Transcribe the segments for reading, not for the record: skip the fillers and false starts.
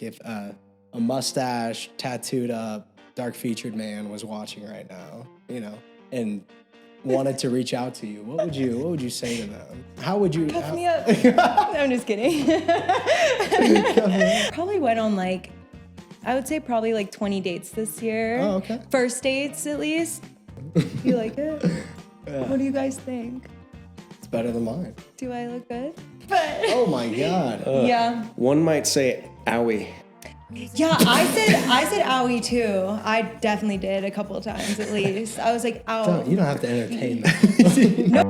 If a mustache, tattooed up, dark featured man was watching right now, and wanted to reach out to you, what would you say to them? How would you Cuff me up. I'm just kidding. Probably went on I would say probably 20 dates this year. Oh, okay. First dates at least. You like it? Yeah. What do you guys think? It's better than mine. Do I look good? But oh my God. yeah. One might say owie. Yeah, I said owie too. I definitely did a couple of times at least. I was like, ow. You don't have to entertain that.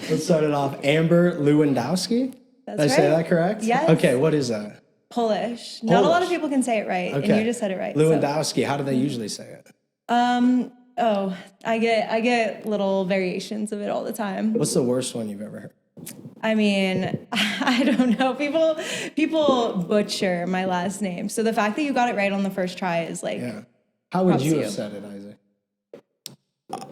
Let's start it off. Amber Lewandowski? That's Did I say right. that correct? Yes. Okay, what is that? Polish. Not a lot of people can say it right, Okay. and you just said it right. Lewandowski, how do they usually say it? I get little variations of it all the time. What's the worst one you've ever heard? I mean, I don't know. People butcher my last name. So the fact that you got it right on the first try is Yeah. How would you have said it, Isaac?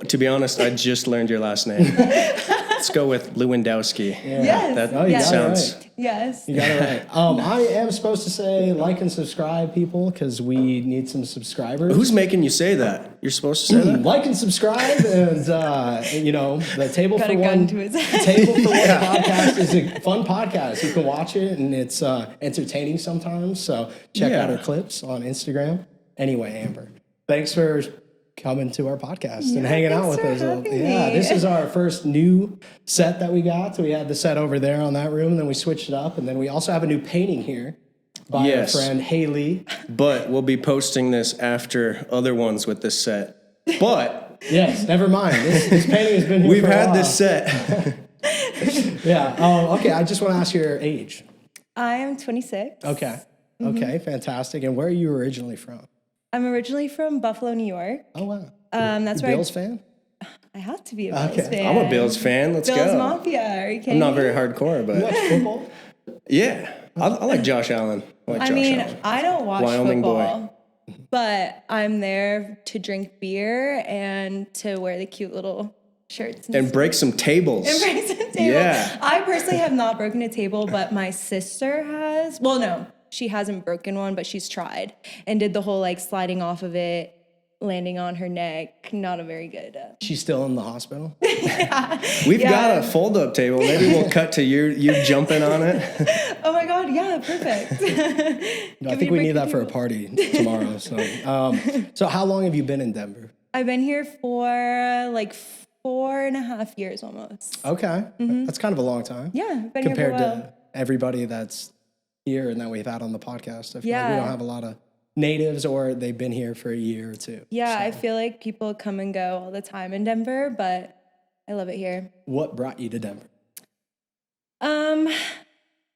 To be honest, I just learned your last name. Let's go with Lewandowski. Yeah. Yes. That sounds... Right. Yes. You got it right. I am supposed to say like and subscribe, people, because we need some subscribers. Who's making you say that? You're supposed to say that? Like and subscribe, and the Table Got for a One. gun to his head. Table for One podcast is a fun podcast. You can watch it, and it's entertaining sometimes. So check out our clips on Instagram. Anyway, Amber, thanks for coming to our podcast and hanging out with us. Yeah, this is our first new set that we got. So we had the set over there on that room, and then we switched it up, and then we also have a new painting here by our friend Haley. But we'll be posting this after other ones with this set. But yes, never mind. This painting has been here. We've for a had while. this set. Yeah. Okay. I just want to ask your age. I am 26. Okay. Okay. Fantastic. And where are you originally from? I'm originally from Buffalo, New York. Oh wow. That's you where Bills fan? I have to be a Bills fan. I'm a Bills fan. Let's Bills go. Mafia. Are you kidding I'm not me? very hardcore, but You watch football? yeah, I like Josh Allen. I don't watch Wyoming football, but I'm there to drink beer and to wear the cute little shirts and break some tables. And break some tables. Yeah. I personally have not broken a table, but my sister has. Well, no, she hasn't broken one, but she's tried and did the whole sliding off of it, landing on her neck. Not a very good. She's still in the hospital? We've got a fold-up table. Maybe we'll cut to you jumping on it. Oh my God, yeah, perfect. I think we need that for a party tomorrow. So how long have you been in Denver? I've been here for 4.5 years almost. Okay. That's kind of a long time. Yeah, been compared here for a while. to everybody that's here and that we've had on the podcast. I feel like we don't have a lot of natives, or they've been here for a year or two. Yeah, I feel like people come and go all the time in Denver, but I love it here. What brought you to Denver? I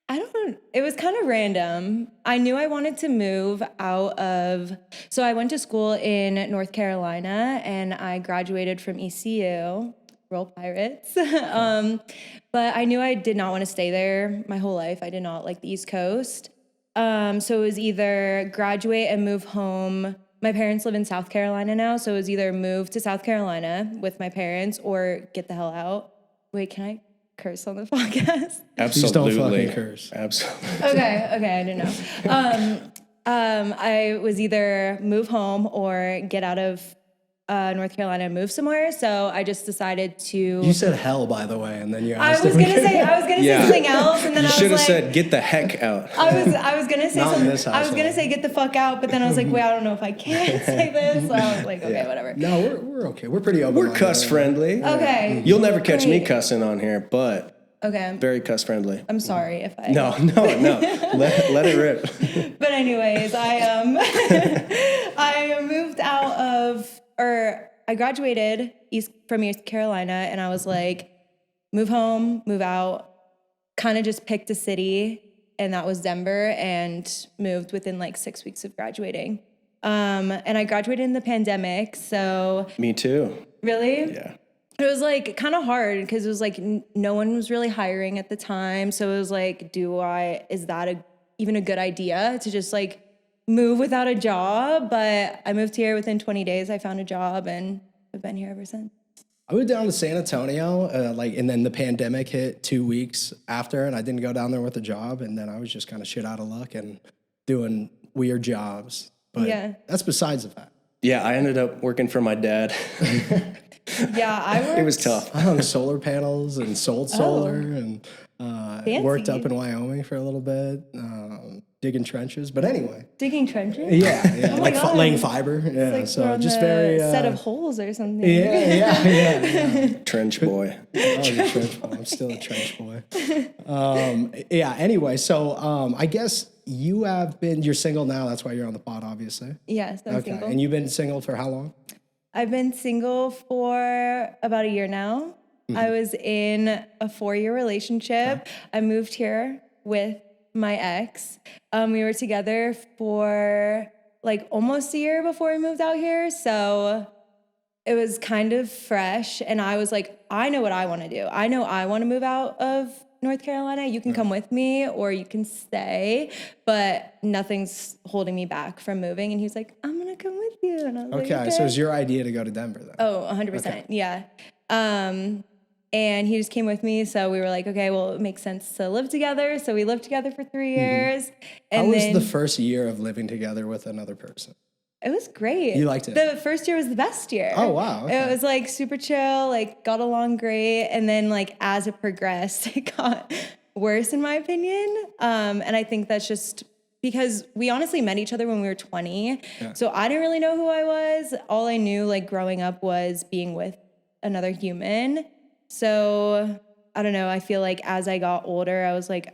don't, it was kind of random. I knew I wanted to move so I went to school in North Carolina and I graduated from ECU, Roll Pirates. But I knew I did not want to stay there my whole life. I did not like the East Coast. So it was either graduate and move home. My parents live in South Carolina now, so it was either move to South Carolina with my parents or get the hell out. Wait, can I curse on the podcast? Absolutely. Please don't fucking curse. Absolutely. Okay, I didn't know. I was either move home or get out of North Carolina and move somewhere. So I just decided to. You said hell, by the way, and then you I asked. was gonna say something else, and then You I was should have like, said get the heck out. I was gonna say Not in something. this I was gonna household. say get the fuck out, but then I was like, wait, I don't know if I can say this. So I was like, okay, whatever. No, we're okay. We're pretty open. We're cuss friendly. Okay. You'll never catch me Great. cussing on here, but Okay. very cuss friendly. I'm sorry if I. No. Let it rip. But anyways, I moved out of, or I graduated from East Carolina, and I was like, move home, move out, kind of just picked a city, and that was Denver, and moved within 6 weeks of graduating. And I graduated in the pandemic, so. Me too. Really? Yeah. It was kind of hard because it was no one was really hiring at the time. So it was is that even a good idea to just move without a job? But I moved here within 20 days. I found a job and I've been here ever since. I moved down to San Antonio, and then the pandemic hit 2 weeks after, and I didn't go down there with a job, and then I was just kind of shit out of luck and doing weird jobs. But that's besides the fact. Yeah, I ended up working for my dad. Yeah, I worked. It was tough. I hung solar panels and sold solar and worked up in Wyoming for a little bit, digging trenches. But anyway. Digging trenches? Yeah. Oh like laying fiber. Yeah. Like so just the very. set of holes or something. Yeah. Trench boy. I was a trench boy. I'm still a trench boy. Anyway, so I guess you're single now. That's why you're on the pod, obviously. Yes, I'm single. And you've been single for how long? I've been single for about a year now. I was in a 4-year relationship. I moved here with my ex. We were together for like almost a year before we moved out here. So it was kind of fresh. And I was like, I know what I want to do. I know I want to move out of North Carolina. You can come with me or you can stay, but nothing's holding me back from moving. And he was like, I'm going to come with you. And I was like, okay. So it was your idea to go to Denver then? Oh, 100%. Yeah. And he just came with me. So we were like, okay, well, it makes sense to live together. So we lived together for 3 years. And how was the first year of living together with another person? It was great. You liked it? The first year was the best year. Oh, wow. Okay. It was like super chill, like got along great. And then like as it progressed, it got worse in my opinion. And I think that's just because we honestly met each other when we were 20. Yeah. So I didn't really know who I was. All I knew like growing up was being with another human. So I don't know. I feel like as I got older, I was like,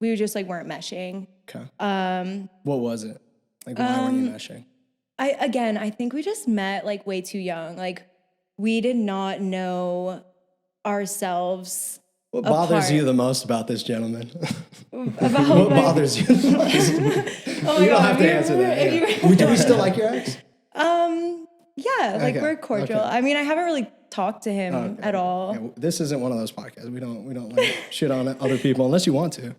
we just like weren't meshing. Okay. What was it? Like, why weren't you meshing? I think we just met like way too young. Like we did not know ourselves. What bothers you the most about this gentleman? What bothers you the most? Oh you don't have to answer that. Yeah. Do we still like your ex? Yeah, like we're cordial. Okay. I mean, I haven't really talked to him at all. Yeah, this isn't one of those podcasts. We don't like shit on other people unless you want to.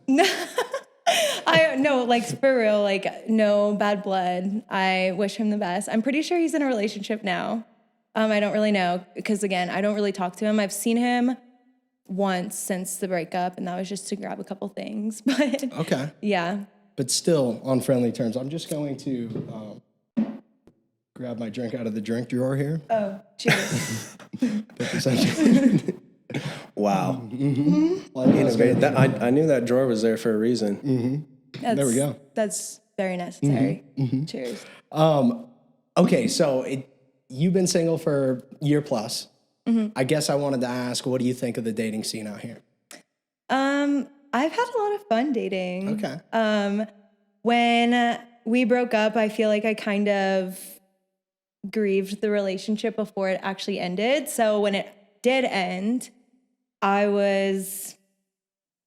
No, like for real, like no bad blood. I wish him the best. I'm pretty sure he's in a relationship now. I don't really know because again, I don't really talk to him. I've seen him once since the breakup, and that was just to grab a couple things. But okay, yeah, but still on friendly terms. I'm just going to grab my drink out of the drink drawer here. Oh, cheers! Wow. Mm-hmm. I knew that drawer was there for a reason. Mm-hmm. There we go. That's very necessary. Mm-hmm. Cheers. Okay, so you've been single for a year plus. Mm-hmm. I guess I wanted to ask, what do you think of the dating scene out here? I've had a lot of fun dating. Okay. When we broke up, I feel like I kind of grieved the relationship before it actually ended. So when it did end, I was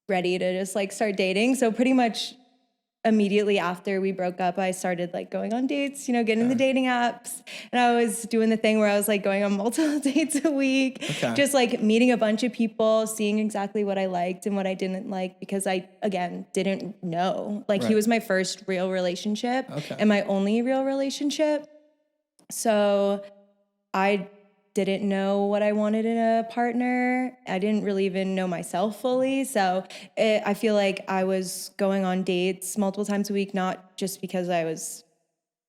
ready to just like start dating. So pretty much immediately after we broke up, I started like going on dates, getting the dating apps. And I was doing the thing where I was like going on multiple dates a week, just like meeting a bunch of people, seeing exactly what I liked and what I didn't like, because I, again, didn't know. Like he was my first real relationship and my only real relationship. So I didn't know what I wanted in a partner. I didn't really even know myself fully. So I feel like I was going on dates multiple times a week, not just because I was,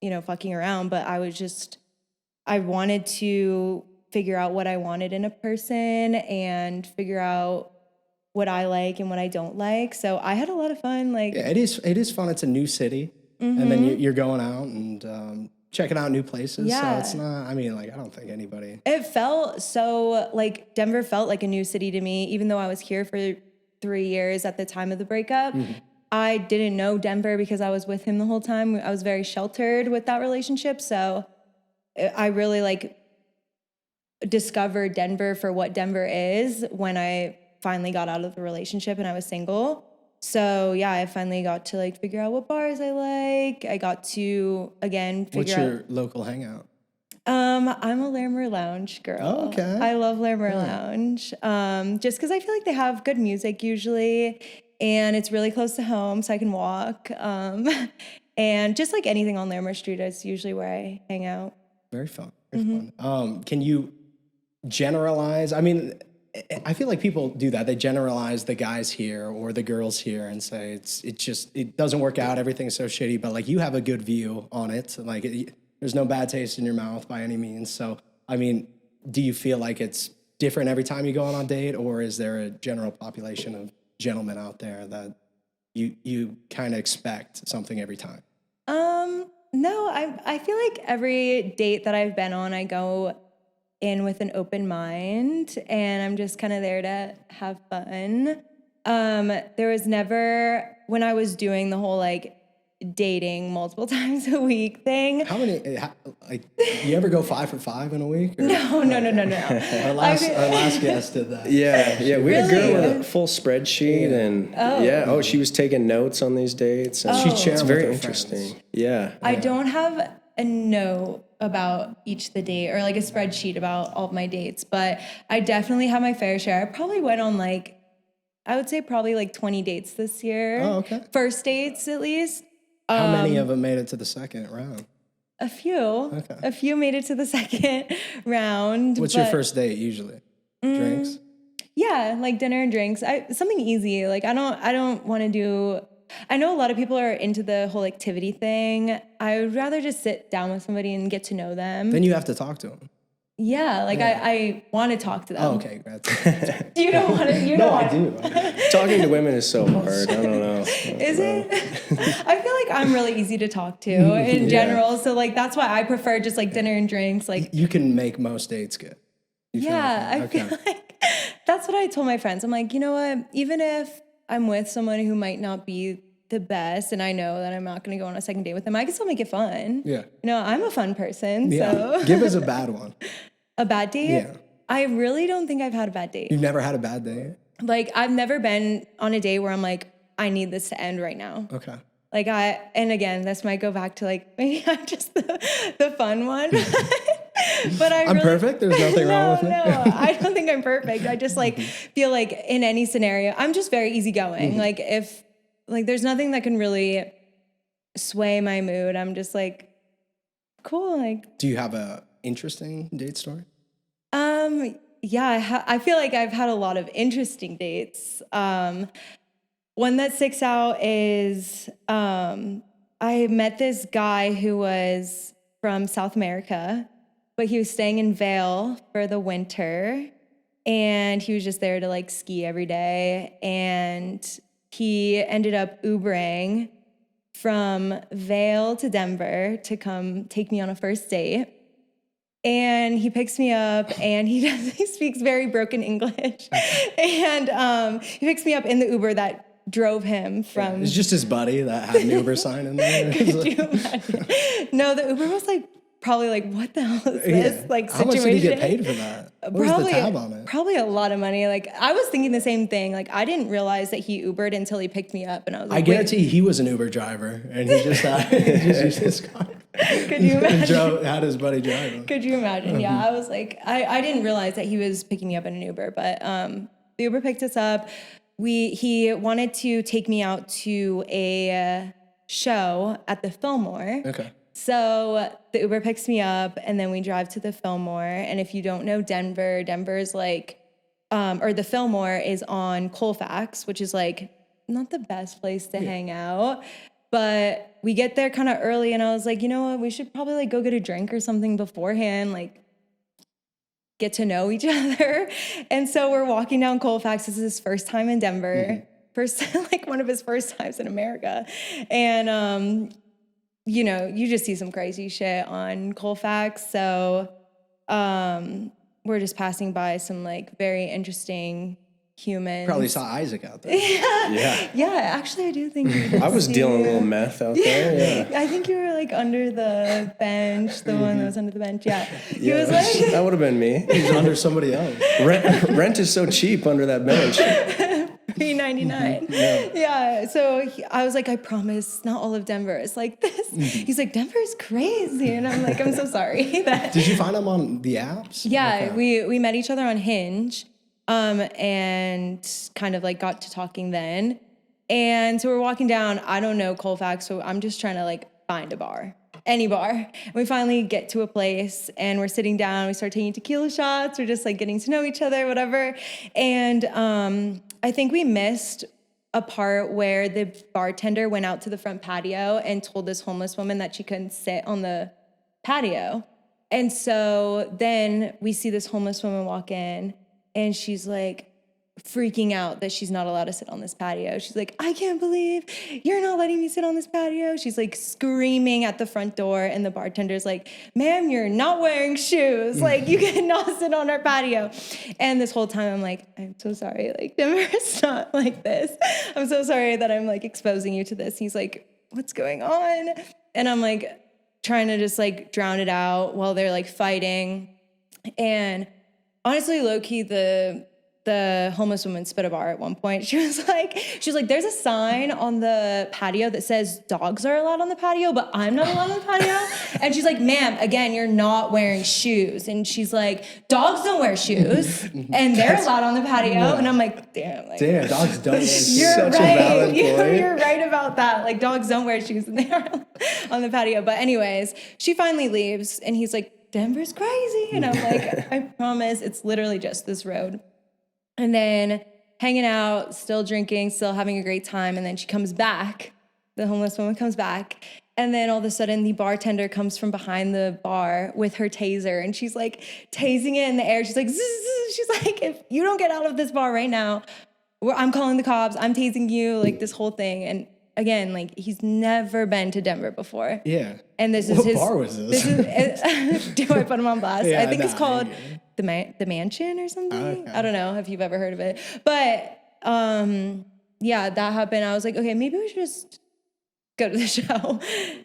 fucking around, but I wanted to figure out what I wanted in a person and figure out what I like and what I don't like. So I had a lot of fun. Like, yeah, it is fun. It's a new city. Mm-hmm. And then you're going out and, checking out new places. Yeah. So it's not, I don't think anybody. It felt so, like, Denver felt like a new city to me, even though I was here for 3 years at the time of the breakup. Mm-hmm. I didn't know Denver because I was with him the whole time. I was very sheltered with that relationship. So I really, discovered Denver for what Denver is when I finally got out of the relationship and I was single. So yeah, I finally got to figure out what bars I like. I got to again figure out. What's your local hangout? I'm a Larimer Lounge girl. Oh, okay. I love Larimer Lounge. Just because I feel like they have good music usually, and it's really close to home, so I can walk. And just like anything on Larimer Street is usually where I hang out. Very fun. Very fun. Can you generalize. I mean, I feel like people do that. They generalize the guys here or the girls here and say it doesn't work out. Everything's so shitty. But like you have a good view on it. Like there's no bad taste in your mouth by any means. So I mean, do you feel like it's different every time you go on a date, or is there a general population of gentlemen out there that you kind of expect something every time? No, I feel like every date that I've been on, I go in with an open mind, and I'm just kind of there to have fun. There was never, when I was doing the whole like dating multiple times a week thing. How many, like, you ever go 5 for 5 in a week? Or? No. Our last guest did that. Yeah. We had a girl Really? with a full spreadsheet, and she was taking notes on these dates. And She'd share it's them very with her interesting. friends. Yeah. I don't have a note about each the date or like a spreadsheet about all of my dates, but I definitely have my fair share. I probably went on like, I would say probably like 20 dates this year. Oh, okay. First dates at least. How many of them made it to the second round? A few. Okay. A few made it to the second round. What's your first date usually? Drinks? Yeah, like dinner and drinks. Something easy. Like I don't want to do. I know a lot of people are into the whole activity thing. I would rather just sit down with somebody and get to know them. Then you have to talk to them. Yeah, like I want to talk to them. Oh, okay. Do you don't want to? You No, don't I want Talking to women is so hard. I don't know. Is it? I feel like I'm really easy to talk to in general. So like that's why I prefer just like dinner and drinks. Like You can make most dates good. You feel I like that? feel like that's what I told my friends. I'm like, you know what? Even if I'm with someone who might not be the best, and I know that I'm not going to go on a second date with them, I can still make it fun. Yeah. You know, I'm a fun person. Yeah. So Give us a bad one. a bad date? Yeah. I really don't think I've had a bad date. You've never had a bad date? Like I've never been on a date where I'm like, I need this to end right now. Okay. Like and again, this might go back to like, maybe I'm just the fun one. But I'm really, perfect? There's nothing wrong with me? No, I don't think I'm perfect. I just like feel like in any scenario, I'm just very easygoing. Like if, like there's nothing that can really sway my mood. I'm just like, cool. Like, Do you have a interesting date story? yeah, I feel like I've had a lot of interesting dates. One that sticks out is I met this guy who was from South America, but he was staying in Vail for the winter, and he was just there to like ski every day. And he ended up Ubering from Vail to Denver to come take me on a first date. And he picks me up, and he speaks very broken English. And he picks me up in the Uber that drove him from. It's just his buddy that had an Uber sign in there. Could you imagine? No, the Uber was like probably like, what the hell is this like How situation? much did he get paid for that? What was the tab on it? Probably a lot of money. Like I was thinking the same thing. Like I didn't realize that he Ubered until he picked me up, and I was like, I guarantee he was an Uber driver, and he just used his car. Could you imagine? Had his buddy drive him. Could you imagine? Yeah, I was like, I didn't realize that he was picking me up in an Uber, but the Uber picked us up. He wanted to take me out to a show at the Fillmore. Okay. So the Uber picks me up, and then we drive to the Fillmore. And if you don't know Denver, Denver's like, or the Fillmore is on Colfax, which is like not the best place to hang out. But we get there kind of early, and I was like, you know what, we should probably like go get a drink or something beforehand, like get to know each other. And so we're walking down Colfax. This is his first time in Denver, like one of his first times in America. And, you know, you just see some crazy shit on Colfax. So we're just passing by some like very interesting humans. Probably saw Isaac out there. Yeah, actually, I do think we did I was see dealing a you. little meth out there. Yeah. I think you were like under the bench, the one that was under the bench. Yeah. He was like, That would have been me. He's under somebody else. Rent is so cheap under that bench. $3.99. Yeah. So I was like, I promise, not all of Denver is like this. He's like, Denver's crazy, and I'm like, I'm so sorry. Did you find him on the apps? Yeah, Okay. we met each other on Hinge, and kind of like got to talking then. And so we're walking down. I don't know Colfax, so I'm just trying to like find a bar. any bar. And we finally get to a place and we're sitting down. We start taking tequila shots. We're just like getting to know each other, whatever. And I think we missed a part where the bartender went out to the front patio and told this homeless woman that she couldn't sit on the patio. And so then we see this homeless woman walk in and she's like freaking out that she's not allowed to sit on this patio. She's like, I can't believe you're not letting me sit on this patio. She's like screaming at the front door and the bartender's like, ma'am, you're not wearing shoes. Like you cannot sit on our patio. And this whole time I'm like, I'm so sorry. Like Denver is not like this. I'm so sorry that I'm like exposing you to this. He's like, what's going on? And I'm like trying to just like drown it out while they're like fighting. And honestly, low-key, the homeless woman spit a bar at one point. She was like, there's a sign on the patio that says dogs are allowed on the patio, but I'm not allowed on the patio. And she's like, ma'am, again, you're not wearing shoes. And she's like, dogs don't wear shoes and they're allowed on the patio. No. And I'm like, damn, dogs don't wear shoes. You're Such right. a valid point. You're right about that. Like dogs don't wear shoes and they are on the patio. But anyways, she finally leaves and he's like, Denver's crazy. And I'm like, I promise it's literally just this road. And then hanging out, still drinking, still having a great time. And then she comes back. The homeless woman comes back. And then all of a sudden, the bartender comes from behind the bar with her taser. And she's like tasing it in the air. She's like, zzz, zzz. She's like, if you don't get out of this bar right now, I'm calling the cops. I'm tasing you, like this whole thing. And again, like he's never been to Denver before. Yeah. And this is what his. What bar was this? Do I put him on blast? Yeah, I think it's called the Mansion or something. Okay. I don't know if you've ever heard of it, but yeah, that happened. I was like, okay, maybe we should just go to the show.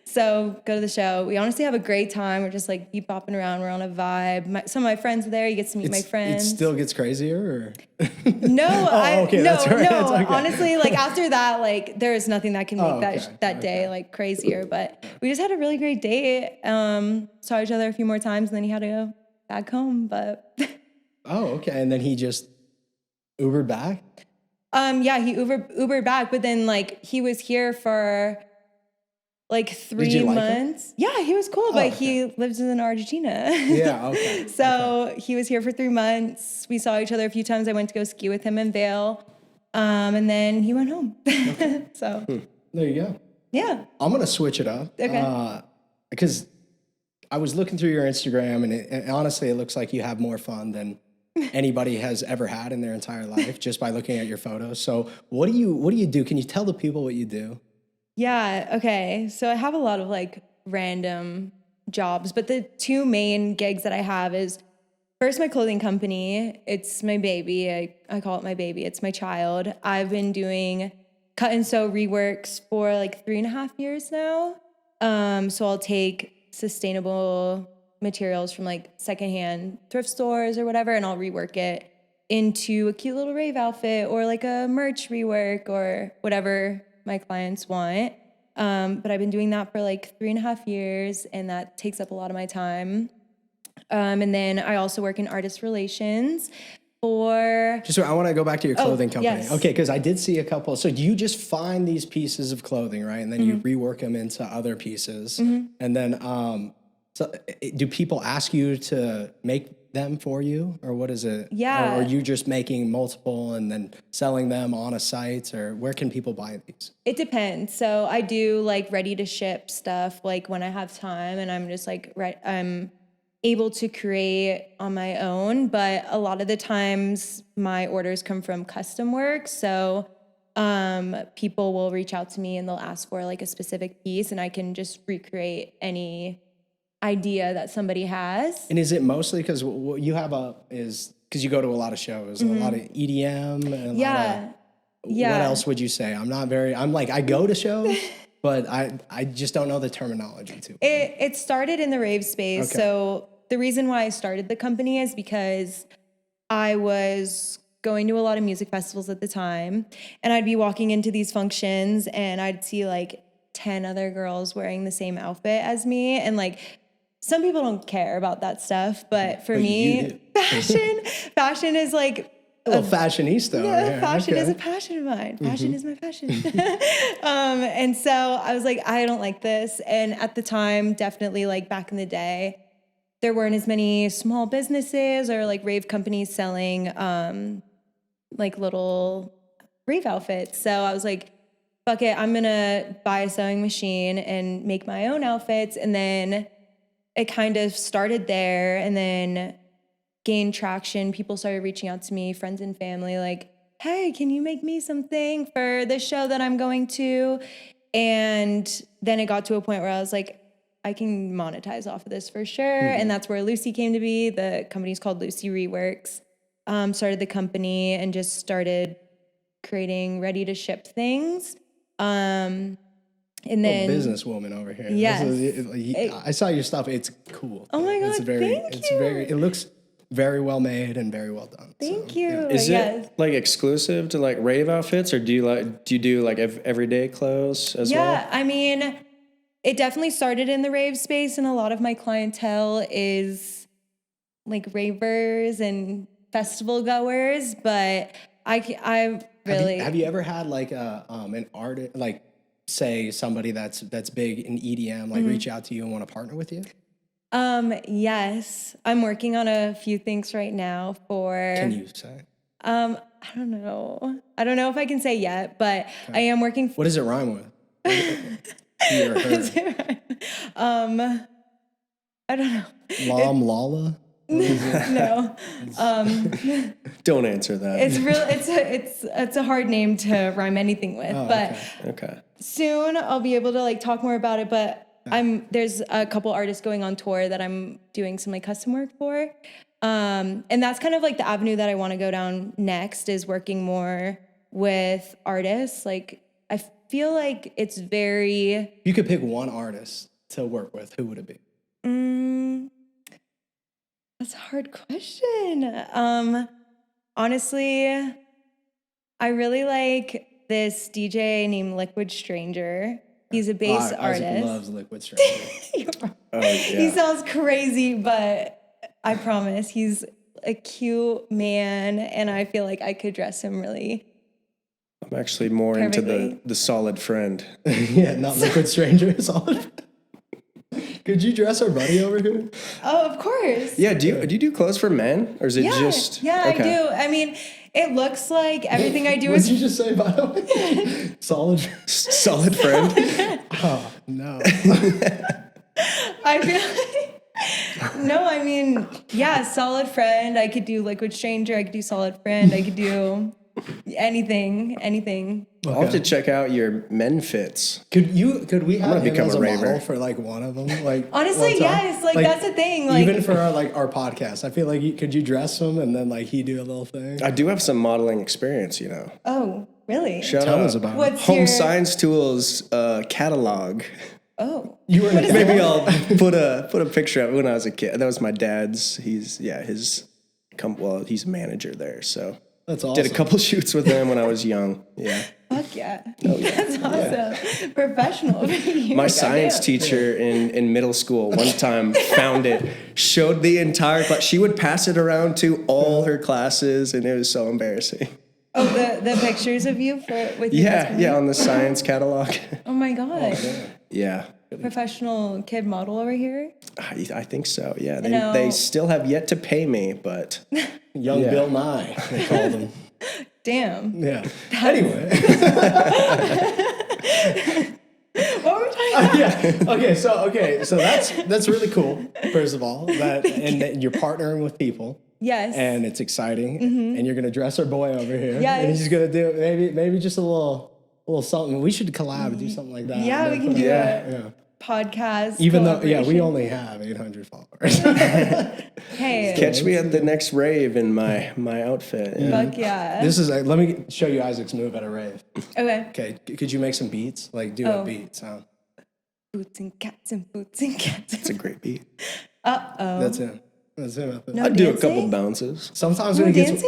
So go to the show. We honestly have a great time. We're just like keep bopping around. We're on a vibe. Some of my friends are there. You get to meet my friends. It still gets crazier, or no? Okay, that's right. No. Okay. Honestly, like after that, like there is nothing that can make that day like crazier. But we just had a really great date. Saw each other a few more times, and then he had to go back home. But okay. And then he just Ubered back. Yeah, he Ubered back, but then like he was here for like 3 months. Yeah, he was cool, but he lives in Argentina. Yeah, okay. So he was here for 3 months. We saw each other a few times. I went to go ski with him in Vail. And then he went home. So there you go. Yeah. I'm going to switch it up. Okay. Because I was looking through your Instagram and honestly, it looks like you have more fun than anybody has ever had in their entire life just by looking at your photos. So what do you do? Can you tell the people what you do? Yeah, okay. So I have a lot of like random jobs, but the 2 main gigs that I have is first my clothing company. It's my baby. I call it my baby. It's my child. I've been doing cut and sew reworks for like 3.5 years now. So I'll take sustainable materials from like secondhand thrift stores or whatever, and I'll rework it into a cute little rave outfit or like a merch rework or whatever my clients want. But I've been doing that for like 3.5 years, and that takes up a lot of my time. And then I also work in artist relations for... I want to go back to your clothing company. Yes. Okay, because I did see a couple. So do you just find these pieces of clothing, right? And then you rework them into other pieces. And then so do people ask you to make them for you, or what is it? Yeah. Or are you just making multiple and then selling them on a site, or where can people buy these? It depends. So I do like ready to ship stuff like when I have time and I'm just like I'm able to create on my own, but a lot of the times my orders come from custom work. So people will reach out to me and they'll ask for like a specific piece, and I can just recreate any idea that somebody has. And is it mostly because what you have is because you go to a lot of shows, a lot of EDM, and what else would you say? I'm like, I go to shows, but I just don't know the terminology too. It started in the rave space. Okay. So the reason why I started the company is because I was going to a lot of music festivals at the time, and I'd be walking into these functions and I'd see like 10 other girls wearing the same outfit as me, and like some people don't care about that stuff, but for me, fashion is like A little fashionista. Yeah, over here. fashion Okay. is a passion of mine. Fashion is my passion. And so I was like, I don't like this. And at the time, definitely like back in the day, there weren't as many small businesses or like rave companies selling like little rave outfits. So I was like, fuck it, I'm gonna buy a sewing machine and make my own outfits. And then it kind of started there and then gained traction. People started reaching out to me, friends and family, like, hey, can you make me something for this show that I'm going to? And then it got to a point where I was like, I can monetize off of this for sure. Mm-hmm. And that's where Lucy came to be. The company's called Lucy Reworks. Started the company and just started creating ready to ship things. And then businesswoman over here. Yes. I saw your stuff. It's cool. Oh my God, thank you. It looks very well made and very well done. Thank you. Yeah. Is it like exclusive to like rave outfits, or do you do like everyday clothes as well? Yeah, I mean, it definitely started in the rave space, and a lot of my clientele is like ravers and festival goers. But I really have you ever had like an artist, like say somebody that's big in EDM, like reach out to you and want to partner with you? Yes, I'm working on a few things right now for. Can you say? I don't know. I don't know if I can say yet, but okay. I am working. What does it rhyme with? He or her? I don't know. Lala? No. Don't answer that. It's a hard name to rhyme anything with, but okay. Soon I'll be able to like talk more about it, but there's a couple artists going on tour that I'm doing some like custom work for. And that's kind of like the avenue that I want to go down next, is working more with artists. Like I feel like it's very. You could pick one artist to work with. Who would it be? That's a hard question. Honestly, I really like this DJ named Liquid Stranger. He's a bass artist. Isaac loves Liquid Stranger. Oh, yeah. He sounds crazy, but I promise he's a cute man, and I feel like I could dress him really. I'm actually more perfectly. Into the Solid Friend. Yeah, not Liquid Stranger. Solid. Could you dress our buddy over here? Oh, of course. Yeah. Do you do clothes for men, or is it just? Yeah, okay. I do. I mean, it looks like everything I do is. What did you just say, by the way? Solid Friend. Oh no. I feel like no. I mean, yeah, Solid Friend. I could do Liquid Stranger. I could do Solid Friend. I could do anything. Okay. I'll have to check out your men fits. Could we have him as a raver. model for like one of them? Like honestly, yes. Like that's the thing. Like even for our podcast, I feel like could you dress him and then like he do a little thing? I do have some modeling experience, you know. Oh, really? Tell us about it. Home Science Tools catalog. Oh, you were maybe I'll put a picture of it when I was a kid. That was my dad's. He's a manager there, so. That's awesome. Did a couple shoots with him when I was young. Yeah. Fuck yeah. Oh, yeah. That's awesome. Yeah. Professional. My science teacher in middle school one time found it, showed the entire class. She would pass it around to all her classes, and it was so embarrassing. Oh, the pictures of you with your husband? Yeah, on the science catalog. Oh my God. Yeah. Professional kid model over here? I think so, yeah. They still have yet to pay me, but... Young Bill Nye, they called him. Damn. Yeah. Anyway. What were we talking about? Yeah. So that's really cool, first of all. And you're partnering with people. Yes. And it's exciting. Mm-hmm. And you're going to dress our boy over here. Yes. And he's going to do maybe just a little something. We should collab and do something like that. Yeah, we can do a podcast. Even though, we only have 800 followers. Hey. Catch me at the next rave in my outfit. Yeah. Fuck yeah. This is let me show you Isaac's move at a rave. Okay. Could you make some beats? Like do a beat sound. Boots and cats and boots and cats. It's a great beat. Uh-oh. That's him. No I'd do a couple bounces. Sometimes when he gets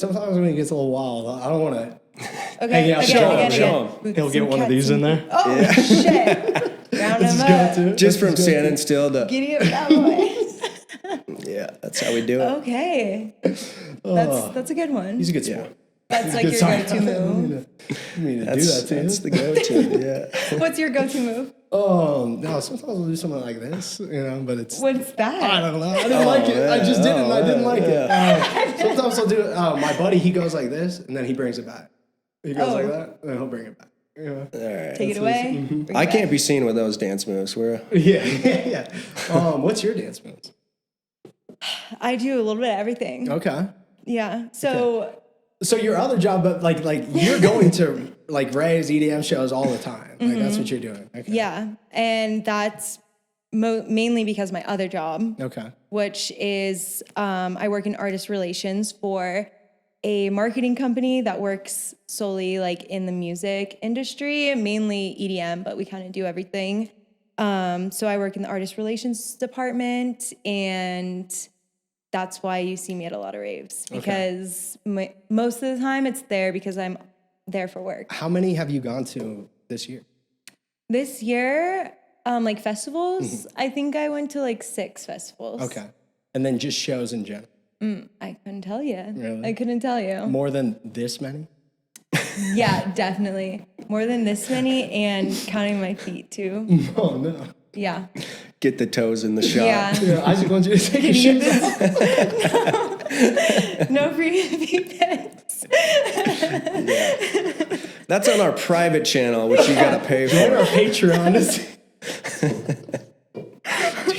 sometimes when he gets a little wild, I don't want to. Okay, show him. He'll get one of these in there. Oh shit! Round him up. Just from standing still to Giddy up that way. Yeah. Yeah, that's how we do it. Okay. That's a good one. He's a good sport. That's like your go-to move. I mean, to do that too. That's the go-to, yeah. What's your go-to move? No, sometimes I'll do something like this, but it's... What's that? I don't know. I didn't like it. Yeah. I just didn't. I didn't like it. Sometimes I'll do it. My buddy, he goes like this, and then he brings it back. He goes like that, and then he'll bring it back. Yeah. All right. Take it away. Bring it I back. can't be seen with those dance moves. Yeah. What's your dance moves? I do a little bit of everything. Okay. Yeah. So your other job, but like you're going to like Rave's EDM shows all the time. Like that's what you're doing. Okay. yeah, and that's mainly because my other job, Okay. which is I work in artist relations for a marketing company that works solely like in the music industry, mainly EDM, but we kind of do everything. So I work in the artist relations department, and that's why you see me at a lot of raves, because most of the time it's there because I'm there for work. How many have you gone to this year? This year, like festivals, I think I went to like 6 festivals. Okay. And then just shows in general. I couldn't tell you. Really? I couldn't tell you. More than this many? Yeah, definitely. More than this many, and counting my feet too. Oh, no. Yeah. Get the toes in the shot. Yeah. Isaac wants you to take your shoes off. No free feet pics. That's on our private channel, which you gotta pay Join for. our Patreon.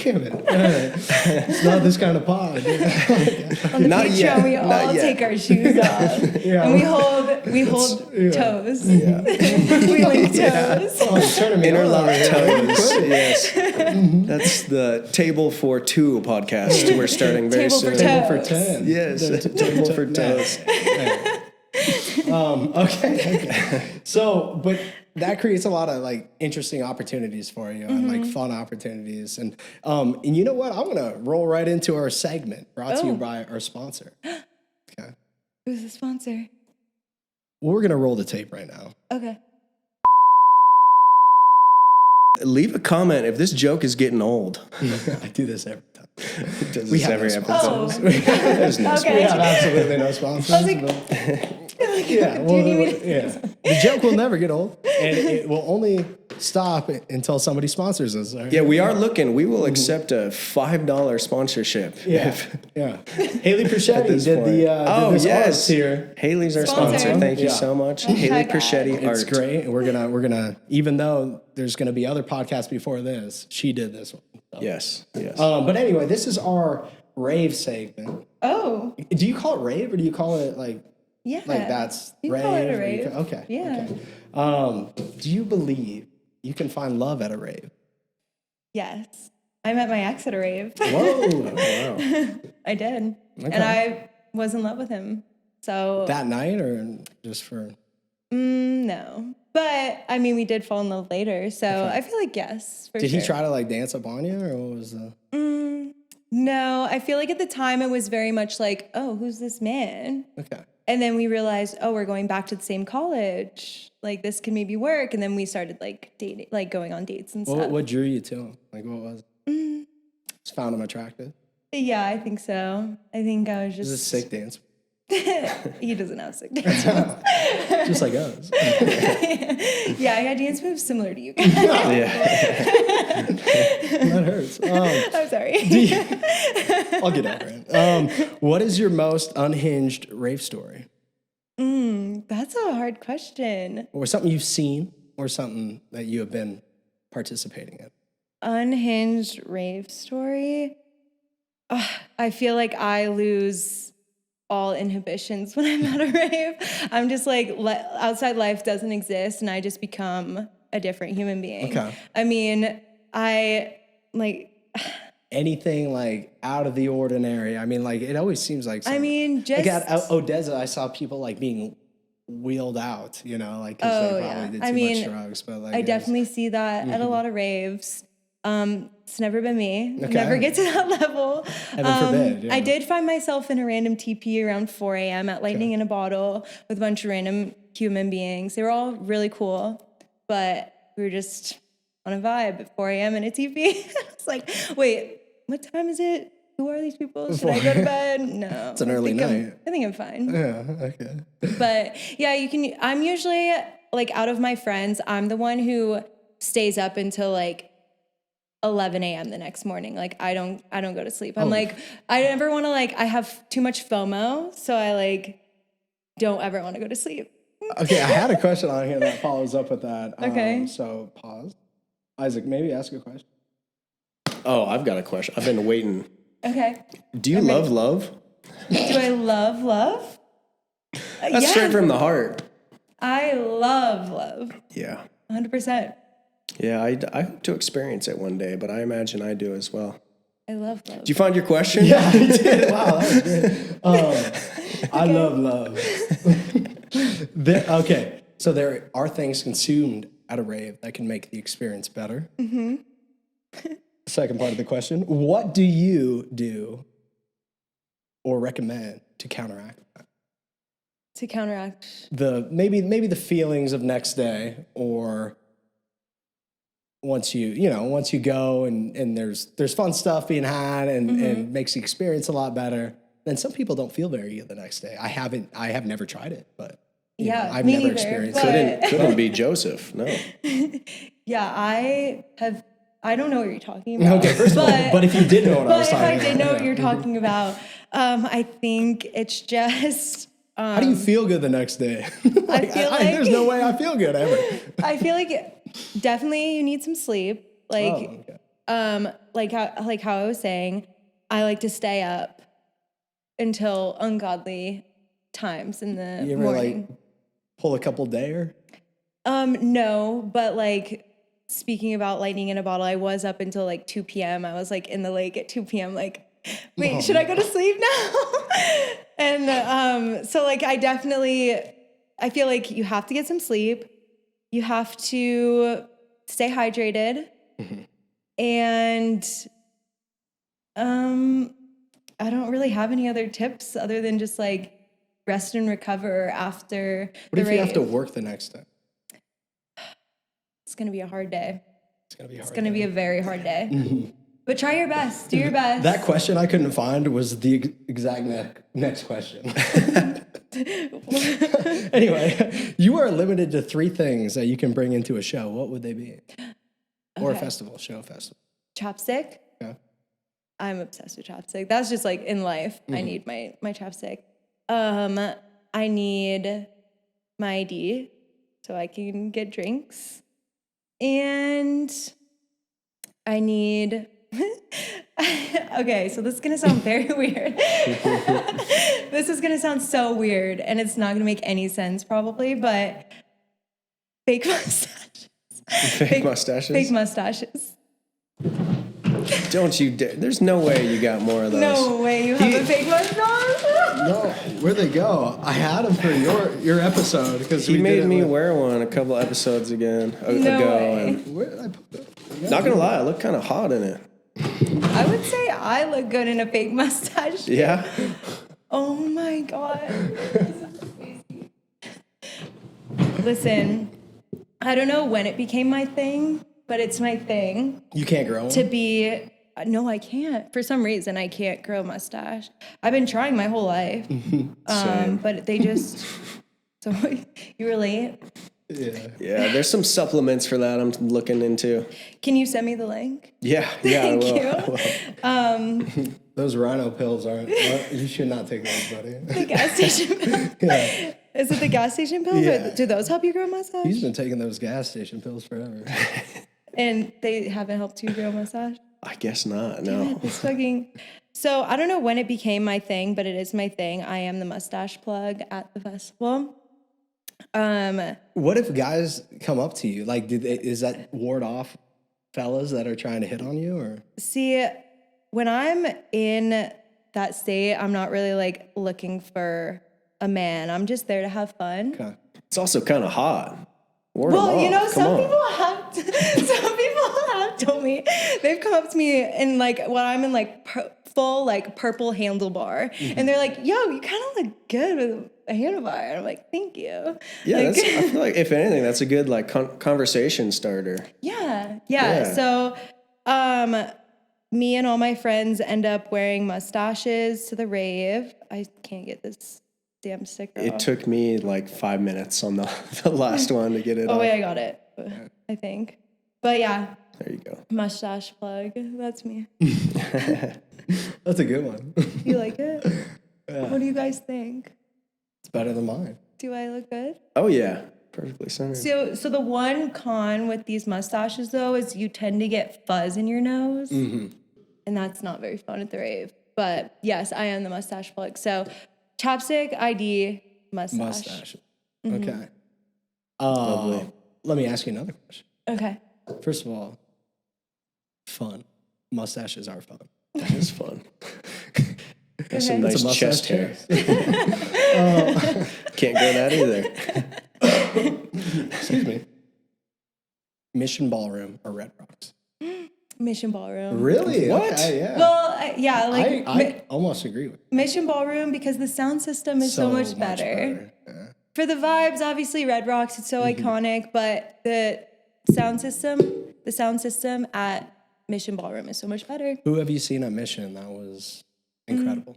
Damn it. It's not this kind of pod. On the Not Patreon, yet. we Not all yet. take our shoes off. Yeah. And we hold toes. Yeah. We link toes. Oh, you're turning me Interlock on. toes. Yes. That's the Table for Two podcast we're starting very Table for soon. Table for Toes. 10. Yes. Table for toes. Okay. So, but that creates a lot of like interesting opportunities for you and like fun opportunities. And you know what? I'm gonna roll right into our segment brought to you by our sponsor. Okay. Who's the sponsor? Well, we're gonna roll the tape right now. Okay. Leave a comment if this joke is getting old. I do this every time. Does We this have every no episode. sponsors. There's no Okay. We have absolutely no sponsors. I was like, but- yeah, do you need me to? yeah. The joke will never get old, and it will only stop until somebody sponsors us. Right? Yeah, we are looking. We will accept a $5 sponsorship. Yeah, yeah. Haley Perchetti this did point. the Oh, this yes. art here. Haley's our Sponsor. sponsor. Thank you Yeah. so much. Hashtag Haley ad. Perchetti Art. It's great. And we're gonna even though there's gonna be other podcasts before this, she did this one. So. Yes, yes. But anyway, this is our rave segment. Oh, Do you call it rave or do you call it like yeah. that's You rave? call it a or you rave. Okay. Yeah. Okay. Do you believe you can find love at a rave? Yes. I met my ex at a rave. Whoa. Wow. I did. Okay. And I was in love with him. So, That night or just for no. But, I mean, we did fall in love later. So I feel like yes, for Did sure. he try to like dance up on you or what was the No, I feel like at the time it was very much like, oh, who's this man? Okay. And then we realized, oh, we're going back to the same college. Like this could maybe work. And then we started like dating, like going on dates and stuff. What drew you to him? Like what was it? Just found him attractive. Yeah, I think so. I think I was This is a just sick dance. he doesn't have sick dance. Just like us. Yeah, I got dance moves similar to you guys. Yeah. That hurts. I'm sorry. I'll get over it. What is your most unhinged rave story? That's a hard question. Or something you've seen or something that you have been participating in? Unhinged rave story. I feel like I lose all inhibitions when I'm at a rave. I'm just like, outside life doesn't exist, and I just become a different human being. Okay. I mean, I like. Anything like out of the ordinary? I mean, like it always seems like. I mean, just like at Odessa, I saw people like being wheeled out. You know, like 'cause they probably did too much drugs. But like, I definitely see that at a lot of raves. It's never been me. Never get to that level. Heaven forbid. Yeah. I did find myself in a random TP around 4 a.m. at Lightning in a Bottle with a bunch of random human beings. They were all really cool, but we were just on a vibe at 4 a.m. in a TP. It's like, wait, what time is it? who are these people? Should I go to bed? No. It's an early night. I think I'm fine. Yeah, okay. But yeah, I'm usually like out of my friends, I'm the one who stays up until like 11 a.m. the next morning. Like I don't go to sleep. I'm like, I never want to I have too much FOMO. So I like don't ever want to go to sleep. Okay, I had a question on here that follows up with that. Okay. So pause. Isaac, maybe ask a question. Oh, I've got a question. I've been waiting. Okay. Do you love love? Do I love love? That's straight from the heart. I love love. Yeah. 100%. Yeah, I hope to experience it one day, but I imagine I do as well. I love love. Did you find your question? Yeah, I did. Wow, that was good. I love love. Okay, so there are things consumed at a rave that can make the experience better. Mm-hmm. Second part of the question, what do you do or recommend to counteract that? To counteract Maybe the feelings of next day, or once you go and there's fun stuff being had and makes the experience a lot better. Then some people don't feel very good the next day. I have never tried it, but I've me never neither, experienced it. Couldn't be Joseph. No. Yeah, I don't know what you're talking about. Okay, first of all, but if you did know what I was talking about. But if I did know what you're talking about, I think it's just... how do you feel good the next day? I feel like... There's no way I feel good ever. I feel like definitely you need some sleep. Like, like how I was saying, I like to stay up until ungodly times in the You ever morning. Pull a couple dayer? No, but like speaking about lightning in a bottle, I was up until like 2 p.m. I was like in the lake at 2 p.m. like, wait, should I go to sleep now? And so like I feel like you have to get some sleep. You have to stay hydrated. Mm-hmm. And I don't really have any other tips other than just like rest and recover after What if you have to work the next day? It's going to be a hard day. It's going to be a very hard day. Mm-hmm. But try your best. Do your best. That question I couldn't find was the exact next question. Anyway, you are limited to 3 things that you can bring into a show. What would they be? Or a festival. Chapstick. Yeah. I'm obsessed with chapstick. That's just like in life. Mm-hmm. I need my chapstick. I need my ID so I can get drinks. And I need... Okay, so this is going to sound very weird. This is going to sound so weird, and it's not going to make any sense probably, but fake mustaches. Fake mustaches? Fake mustaches. Don't you dare. There's no way you got more of those. No way you have a fake mustache? No, where'd they go? I had them for your episode because he made me wear one a couple episodes ago. Way. And where did I put them? Not gonna lie, I look kind of hot in it. I would say I look good in a fake mustache. Yeah. Oh my God. Listen, I don't know when it became my thing, but it's my thing. You can't grow one? No, I can't. For some reason, I can't grow a mustache. I've been trying my whole life. But they just... So, you relate? Yeah, there's some supplements for that I'm looking into. Can you send me the link? Yeah, Thank you. Those rhino pills aren't... You should not take those, buddy. The gas station pills? Yeah. Is it the gas station pills? Yeah. Or do those help you grow a mustache? He's been taking those gas station pills forever. And they haven't helped you grow a mustache? I guess not, no. It's fucking... So I don't know when it became my thing, but it is my thing. I am the mustache plug at the festival. What if guys come up to you? Like, is that ward off fellas that are trying to hit on you, or? See, when I'm in that state, I'm not really like looking for a man. I'm just there to have fun. Okay. It's also kind of hot. Well, you know, some people have told me, they've come up to me and like when I'm in like full like purple handlebar, and they're like, "Yo, you kind of look good with a handlebar." And I'm like, "Thank you." Yeah, like, I feel like if anything, that's a good like conversation starter. Yeah. So, me and all my friends end up wearing mustaches to the rave. I can't get this damn sticker It off. took me like 5 minutes on the last one to get it Oh, off. wait, I got it, I think. But yeah, There you go. mustache plug. That's me. That's a good one. You like it? What do you guys think? It's better than mine. Do I look good? Oh, yeah. Perfectly centered. So the one con with these mustaches, though, is you tend to get fuzz in your nose. And that's not very fun at the rave. But yes, I am the mustache plug. So chapstick, ID, mustache. Okay. Lovely. Let me ask you another question. Okay. First of all, fun. Mustaches are fun. That is fun. Got some Okay. It's a nice chest hair. hair. Can't go that either. Excuse me. Mission Ballroom or Red Rocks? Mission Ballroom. Really? What? Okay, yeah. Well, yeah, like I almost agree with you. Mission Ballroom because the sound system is so much better. Yeah. For the vibes, obviously Red Rocks, it's so iconic, but the sound system at Mission Ballroom is so much better. Who have you seen at Mission? That was incredible.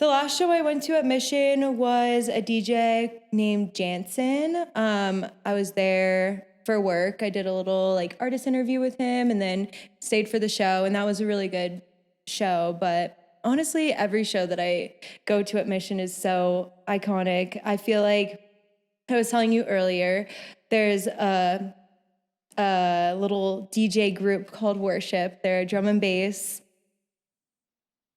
The last show I went to at Mission was a DJ named Jansen. I was there for work. I did a little like artist interview with him and then stayed for the show, and that was a really good show. But honestly, every show that I go to at Mission is so iconic. I feel like I was telling you earlier, there's a little DJ group called Worship. They're a drum and bass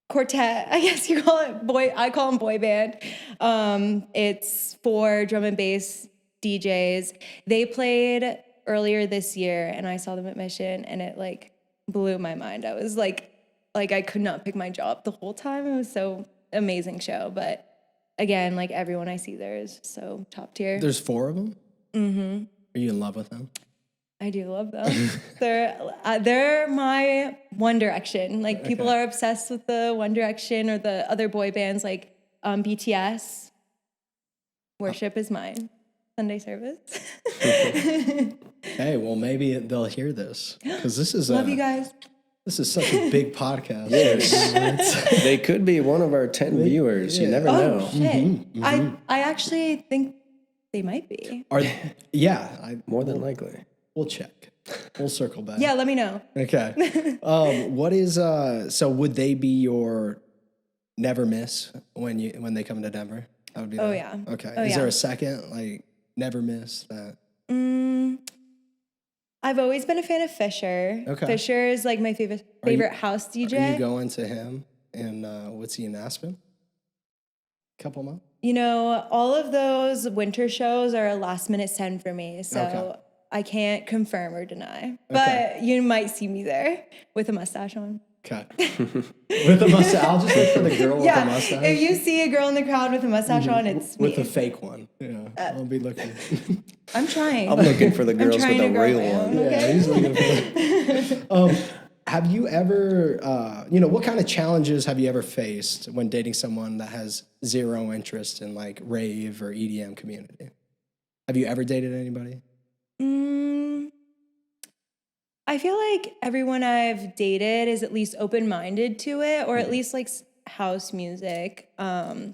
quartet, I guess you call it. I call them boy band. It's 4 drum and bass DJs. They played earlier this year, and I saw them at Mission, and it like blew my mind. I was like I could not pick my jaw up the whole time. It was so amazing show. But again, like everyone I see there is so top tier. There's 4 of them? Mm-hmm. Are you in love with them? I do love them. They're my One Direction. Like people are obsessed with the One Direction or the other boy bands like BTS. Worship is mine. Sunday service. Hey, well, maybe they'll hear this because this is Love you guys. This is such a big podcast. Yes. They could be one of our 10 viewers. You never know. Oh shit! I actually think they might be. More than likely. We'll check. We'll circle back. Yeah, let me know. Okay. What is so? Would they be your never miss when they come to Denver? That would be. Oh, that. yeah. Okay. Oh, is yeah. there a second like never miss that? I've always been a fan of Fisher. Okay. Fisher is like my favorite house DJ. Are you going to him? And what's he in Aspen? Couple months. You know, all of those winter shows are a last minute send for me, so Okay. I can't confirm or deny. But you might see me there with a mustache on. Okay. With a mustache. I'll just look for the girl with a mustache. If you see a girl in the crowd with a mustache on, it's me. With a fake one. Yeah. I'll be looking. I'm trying. I'm looking for the girls with trying a to grow real my own. one. Yeah, he's looking for have you ever, what kind of challenges have you ever faced when dating someone that has zero interest in like rave or EDM community? Have you ever dated anybody? I feel like everyone I've dated is at least open-minded to it, or at least likes house music. I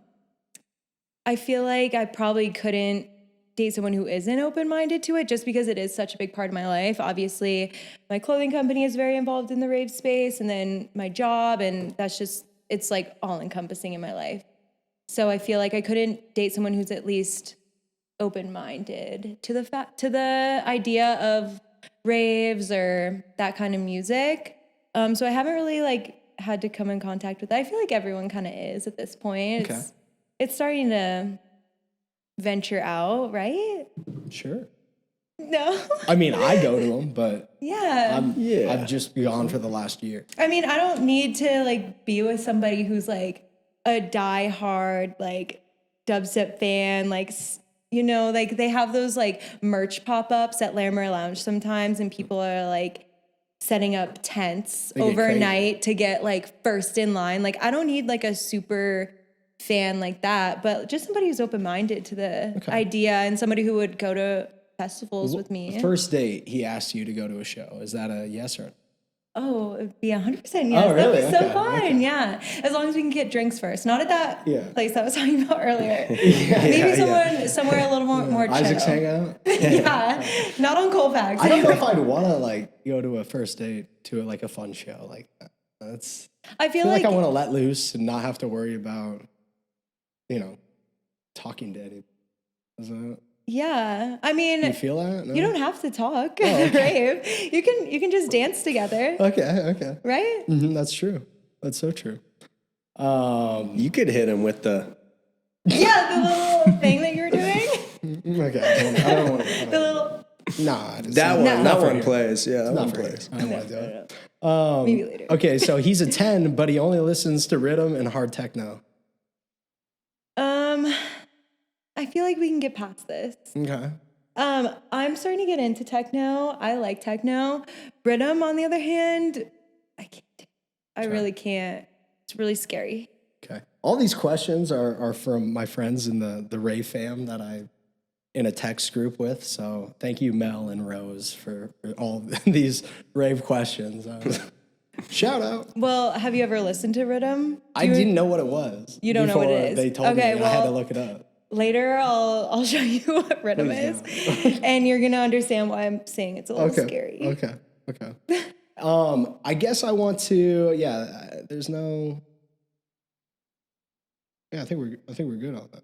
feel like I probably couldn't date someone who isn't open-minded to it just because it is such a big part of my life. Obviously, my clothing company is very involved in the rave space, and then my job, and it's like all-encompassing in my life. So I feel like I couldn't date someone who's at least open-minded to the idea of raves or that kind of music. So I haven't really like had to come in contact with that. I feel like everyone kind of is at this point. Okay. It's starting to venture out, right? Sure. No. I mean, I go to them, but Yeah. I've just gone for the last year. I mean, I don't need to like be with somebody who's like a diehard like dubstep fan, like like they have those like merch pop-ups at Larimer Lounge sometimes, and people are like setting up tents They get overnight to get like first in line. Like I don't need like a super fan like that, but just somebody who's open-minded to the idea and somebody who would go to festivals with me. First date, he asked you to go to a show. Is that a yes or? Oh, it'd be 100% yes. Oh, really? That'd be so Okay, fun. okay. Yeah. As long as we can get drinks first. Not at that place I was talking about earlier. Yeah, Maybe somewhere a little more chill. Isaac's hangout. Yeah. Not on Colfax. I don't know if I'd want to like go to a first date to like a fun show like that. I I feel feel like like I want to let loose and not have to worry about, talking to anybody. Is that, yeah. I mean, you feel that? No? you don't have to talk, okay. Rave. You can just dance together. Okay. Right? That's true. That's so true. You could hit him with the. Yeah, the little thing that you were doing. Okay. I don't want to. The little. Nah. That one plays. Yeah, that one Not for you. plays. I don't want to do it. Maybe later. Okay, so he's a 10, but he only listens to rhythm and hard techno. I feel like we can get past this. Okay. I'm starting to get into techno. I like techno. Rhythm, on the other hand, I can't do it. I really can't. It's really scary. Okay. All these questions are from my friends in the Rave fam that I in a text group with. So thank you, Mel and Rose, for all these Rave questions. Shout out. Well, have you ever listened to rhythm? I didn't know what it was. You don't know what it before is. They told me. I had to look it up. Later, I'll show you what rhythm is, and you're gonna understand why I'm saying it's a little scary. Okay. I guess I want to. Yeah. There's no. Yeah, I think we're good on that.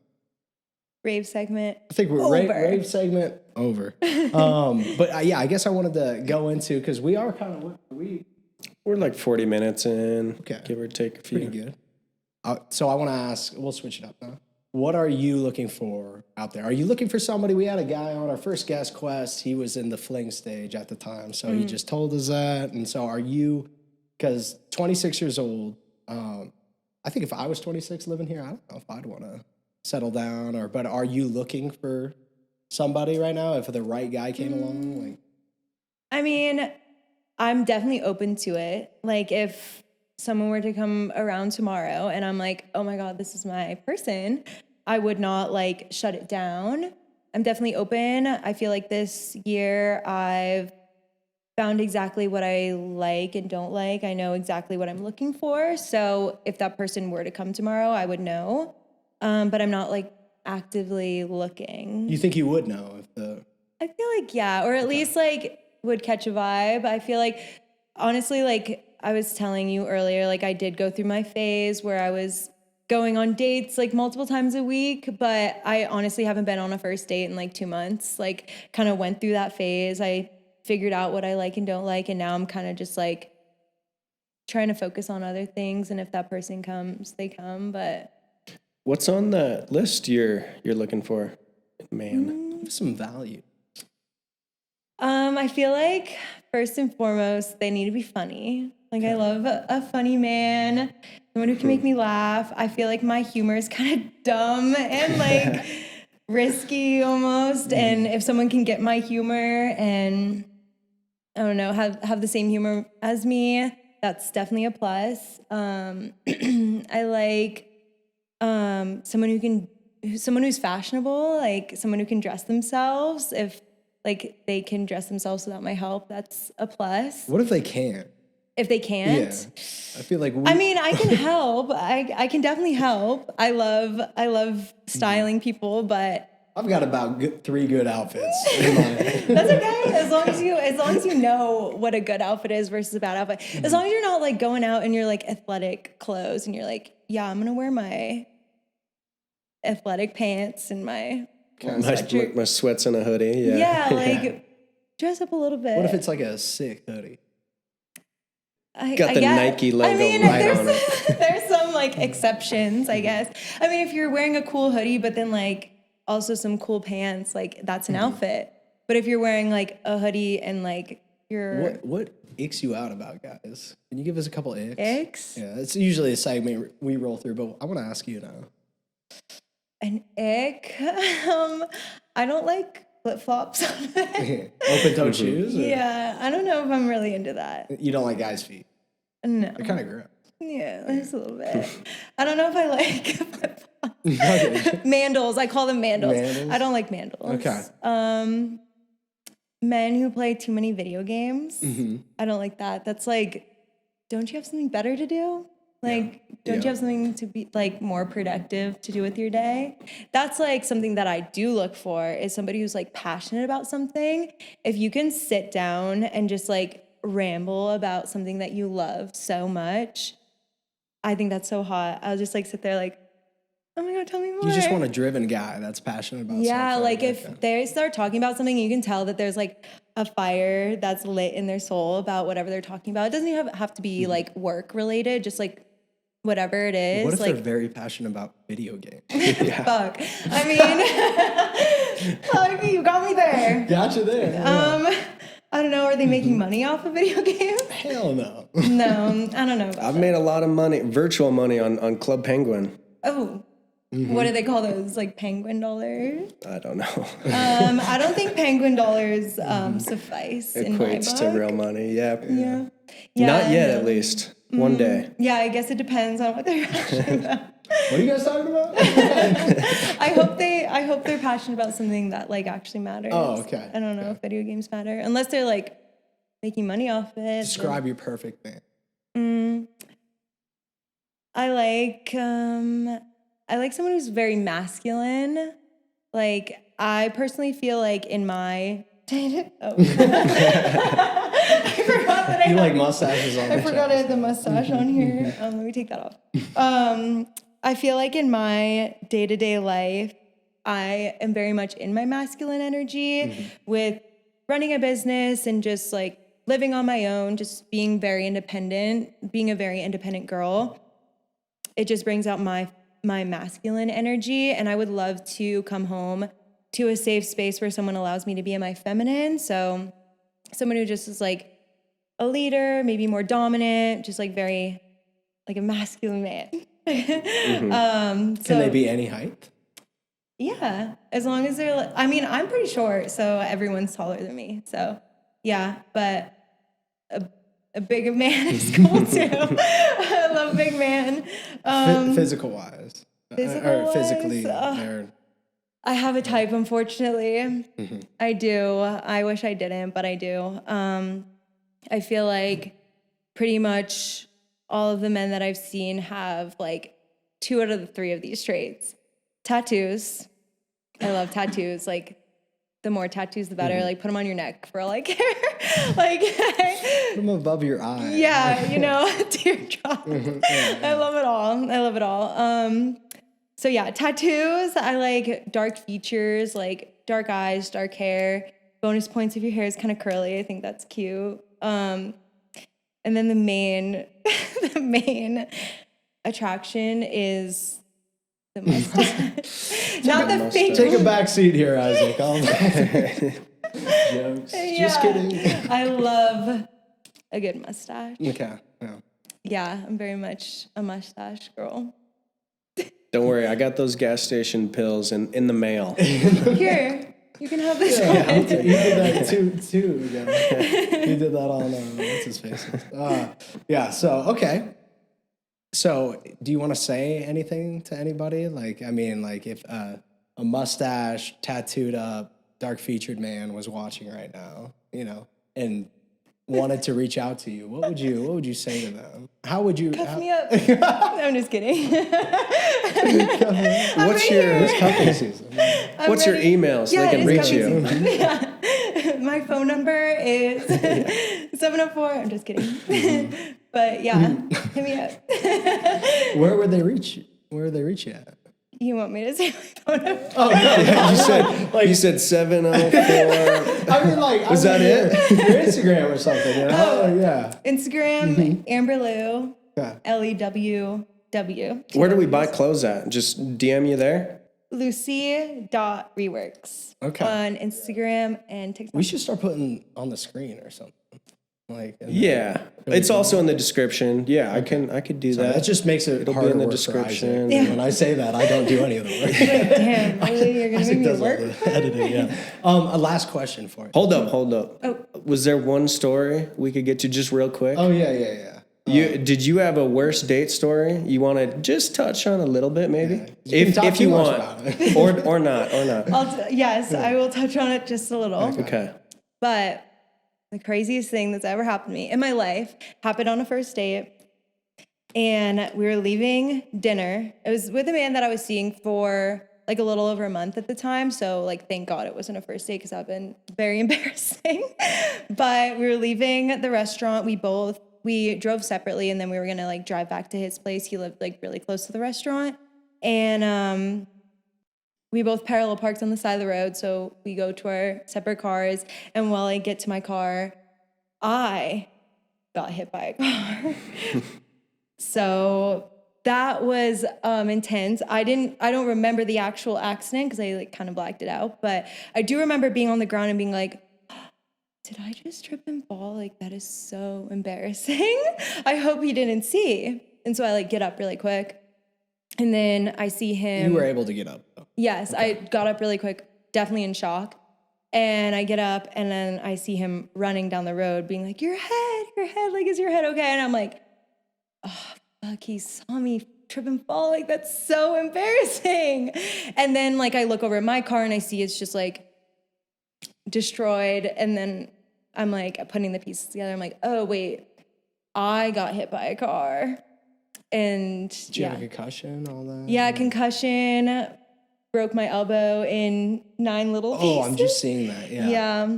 Rave segment. I think we're rave segment over. But I guess I wanted to go into because we are kind of We're like 40 minutes in, Okay. give or take a few. pretty good. So I want to ask. We'll switch it up now. What are you looking for out there? Are you looking for somebody? We had a guy on our first guest quest. He was in the fling stage at the time, so he just told us that. And so, are you? Because 26 years old. I think if I was 26 living here, I don't know if I'd want to settle down but are you looking for somebody right now? If the right guy came along, like. I mean, I'm definitely open to it. Like if someone were to come around tomorrow and I'm like, oh my God, this is my person, I would not like shut it down. I'm definitely open. I feel like this year I've found exactly what I like and don't like. I know exactly what I'm looking for. So if that person were to come tomorrow, I would know. But I'm not like actively looking. You think you would know if the. I feel like, yeah, or at least like would catch a vibe. I feel like, honestly, like I was telling you earlier, like I did go through my phase where I was going on dates like multiple times a week, but I honestly haven't been on a first date in like 2 months. Like kind of went through that phase. I figured out what I like and don't like, and now I'm kind of just like trying to focus on other things. And if that person comes, they come. But what's on the list you're looking for, man? Some value. I feel like first and foremost, they need to be funny. Like I love a funny man, someone who can make me laugh. I feel like my humor is kind of dumb and like risky almost. And if someone can get my humor and I don't know, have the same humor as me, that's definitely a plus. I like someone who's fashionable, like someone who can dress themselves. If like they can dress themselves without my help, that's a plus. What if they can't? If they can't, I feel like I mean, I can help. I can definitely help. I love styling people, but I've got about 3 good outfits in my that's okay. As long as you know what a good outfit is versus a bad outfit. As long as you're not like going out in your like athletic clothes and you're like, yeah, I'm gonna wear my athletic pants and my My sweats and a hoodie. Yeah, like dress up a little bit. What if it's like a sick hoodie? Got the Nike logo right on it. There's some like exceptions, I guess. I mean, if you're wearing a cool hoodie, but then like also some cool pants, like that's an outfit. But if you're wearing like a hoodie and like you're what icks you out about guys? Can you give us a couple icks? Icks? Yeah, it's usually a segment we roll through, but I want to ask you now. An ick? I don't like flip-flops. Open-toed shoes? Or? Yeah, I don't know if I'm really into that. You don't like guys' feet? No. They're kind of gross. Yeah, just a little bit. I don't know if I like flip-flops. Okay. Mandals. I call them mandals. Mandals? I don't like mandals. Okay. men who play too many video games. I don't like that. That's like, don't you have something better to do? Like, don't you have something to be like more productive to do with your day? That's like something that I do look for, is somebody who's like passionate about something. If you can sit down and just like ramble about something that you love so much, I think that's so hot. I'll just like sit there like, oh my God, tell me more. You just want a driven guy that's passionate about something. Yeah, like if they start talking about something, you can tell that there's like a fire that's lit in their soul about whatever they're talking about. It doesn't even have to be like work related, just like whatever it is. What if like, they're very passionate about video games? Fuck. I mean, fuck, you got me there. Gotcha there. I don't know. Are they making money off of video games? Hell no. No, I don't know. I've made a lot of money, virtual money on Club Penguin. Oh. What do they call those? Like penguin dollars? I don't know. I don't think penguin dollars suffice in my Equates book. to real money. Yeah. Yeah. Not yet, at least. One day. Yeah, I guess it depends on what they're passionate about. What are you guys talking about? I hope they're passionate about something that like actually matters. Oh, okay. I don't know if video games matter unless they're like making money off it. Describe your perfect man. I like someone who's very masculine. Like, I personally feel like in my I forgot that You like mustaches on I forgot I had the mustache on here. Let me take that off. I feel like in my day-to-day life, I am very much in my masculine energy with running a business and just like living on my own, just being very independent, being a very independent girl. It just brings out my masculine energy, and I would love to come home to a safe space where someone allows me to be in my feminine. So someone who just is like a leader, maybe more dominant, just like very like a masculine man. Can they be any height? Yeah, as long as they're, I mean, I'm pretty short, so everyone's taller than me. So yeah, but a big man is cool too. I love big man. Physical wise. Or physically. I have a type, unfortunately. I do. I wish I didn't, but I do. I feel like pretty much all of the men that I've seen have like 2 out of the 3 of these traits. Tattoos. I love tattoos. Like, the more tattoos, the better. Like, put them on your neck for all I care. Like, put them above your eye. Yeah, teardrop. I love it all. I love it all. So yeah, tattoos. I like dark features, like dark eyes, dark hair. Bonus points if your hair is kind of curly. I think that's cute. And then the main attraction is the mustache. Not the fake. Take a back seat here, Isaac. Jokes. Yeah. Just kidding. I love a good mustache. Okay. Yeah. Yeah, I'm very much a mustache girl. Don't worry, I got those gas station pills in the mail. Here, you can have this one. You did that too ago. You did that on what's his face? Yeah. So okay. So do you want to say anything to anybody? Like, I mean, like if a mustache, tattooed up, dark featured man was watching right now, and wanted to reach out to you, what would you say to them? How would you cuff me up? I'm just kidding. What's your cuffing season? What's your email so they can reach you? Yeah. My phone number is 704. I'm just kidding. But yeah, hit me up. Where would they reach you at? You want me to say my phone number? Oh no! You said 704. I mean, like, was that it? Your Instagram or something? Yeah. Instagram, Amber Lew, Yeah. LEWW. Where do we buy clothes at? Just DM you there? Lucy.reworks. Okay. On Instagram and TikTok. We should start putting on the screen or something. Like, Yeah. It's also in the description. Yeah, I could do that. That just makes it It'll harder be in the work description. for Isaac. When I say that, I don't do any of the work. Damn, really? You're going to Isaac make me does all work? the editing, yeah. A last question for you. Hold up. Oh. Was there one story we could get to just real quick? Oh, yeah. Did you have a worst date story you want to just touch on a little bit, maybe? You can talk if too you much want, about it. or not. Yes, I will touch on it just a little. Okay. But the craziest thing that's ever happened to me in my life happened on a first date. And we were leaving dinner. It was with a man that I was seeing for like a little over a month at the time. So like, thank God it wasn't a first date because that would have been very embarrassing. But we were leaving the restaurant. We drove separately, and then we were gonna like drive back to his place. He lived like really close to the restaurant. And we both parallel parked on the side of the road. So we go to our separate cars. And while I get to my car, I got hit by a car. So that was intense. I don't remember the actual accident because I like kind of blacked it out. But I do remember being on the ground and being like, did I just trip and fall? Like, that is so embarrassing. I hope he didn't see. And so I like get up really quick. And then I see him. You were able to get up, though. Yes, okay. I got up really quick, definitely in shock. And I get up, and then I see him running down the road being like, your head, like, is your head okay? And I'm like, oh, fuck, he saw me trip and fall. Like, that's so embarrassing. And then, like, I look over at my car, and I see it's just, like, destroyed. And then I'm, like, putting the pieces together. I'm like, oh, wait, I got hit by a car. And, Did you have a concussion, all that? Yeah, concussion. Broke my elbow in 9 little pieces. Oh, I'm just seeing that, yeah. Yeah.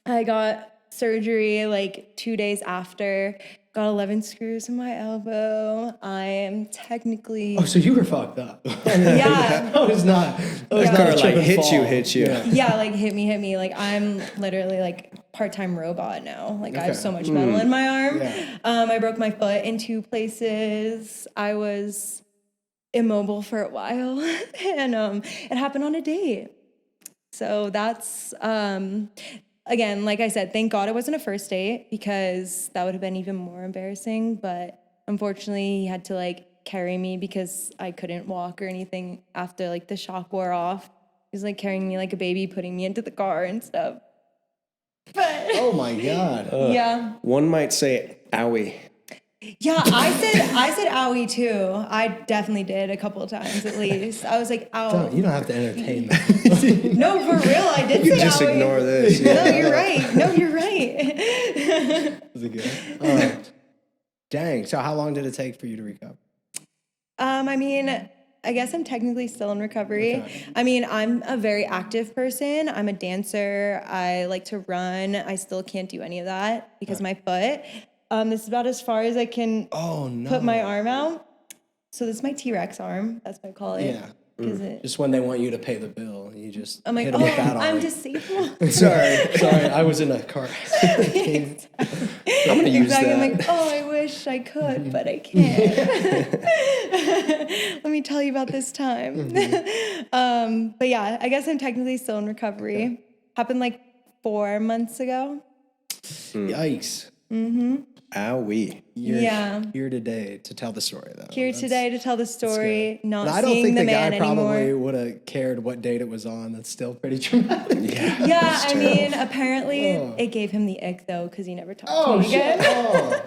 I got surgery, like, 2 days after. Got 11 screws in my elbow. I am technically... Oh, so you were fucked up. Yeah. That was not Car, like, hit you. Yeah, like, hit me. Like, I'm literally, like, part-time robot now. Like, I have so much metal in my arm. Yeah. I broke my foot in 2 places. I was immobile for a while. And it happened on a date. So that's... Again, like I said, thank God it wasn't a first date because that would have been even more embarrassing. But unfortunately, he had to like carry me because I couldn't walk or anything after like the shock wore off. He was like carrying me like a baby, putting me into the car and stuff. But oh my God. Yeah. One might say, owie. Yeah, I said owie too. I definitely did a couple of times at least. I was like, ow. You don't have to entertain that. No, for real, I did You say just owie. ignore this. No, you're right. Was it good? Dang. So how long did it take for you to recover? I mean, I guess I'm technically still in recovery. Okay. I mean, I'm a very active person. I'm a dancer. I like to run. I still can't do any of that because of my foot. This is about as far as I can put my arm out. So this is my T-Rex arm. That's what I call it. Yeah. Just when they want you to pay the bill, you just I'm like, hit them with that I'm arm. Sorry. Sorry, I was in a car accident. I'm going to use that. I'm like, I wish I could, but I can't. Let me tell you about this time. But yeah, I guess I'm technically still in recovery. Okay. Happened like 4 months ago. Yikes. Mm-hmm. Owie. You're here today to tell the story, though. Today to tell the story, not but I don't seeing think the the guy man probably anymore. would have cared what date it was on. That's still pretty traumatic. Yeah, I mean, apparently it gave him the ick, though, because he never talked to me again.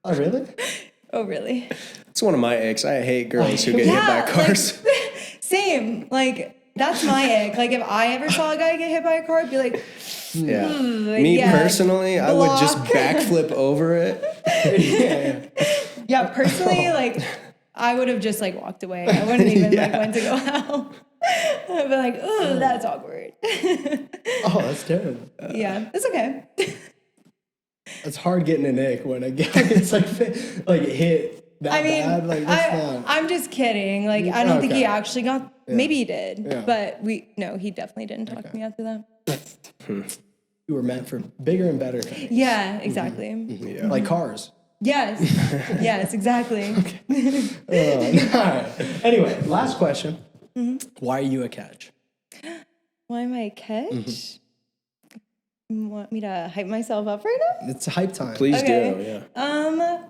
Oh, really? Oh, really? It's one of my icks. I hate girls who get hit by cars. Like, same. Like, that's my ick. Like, if I ever saw a guy get hit by a car, I'd be like... Yeah. Me personally, I would just backflip over it. Yeah, personally, like, I would have just, like, walked away. I wouldn't even, like, went to go out. I'd be like, ooh, that's awkward. Oh, that's terrible. Yeah, it's okay. It's hard getting an ick when a guy gets, like hit that bad. Like, I'm just kidding. Like, I don't think he actually got... Maybe he did. Yeah. But he definitely didn't talk to me after that. You were meant for bigger and better things. Yeah, exactly. Mm-hmm. Yeah. Like cars. Yes. Yes, exactly. All right. Anyway, last question. Mm-hmm. Why are you a catch? Why am I a catch? Mm-hmm. You want me to hype myself up right now? It's hype time. Please do, yeah.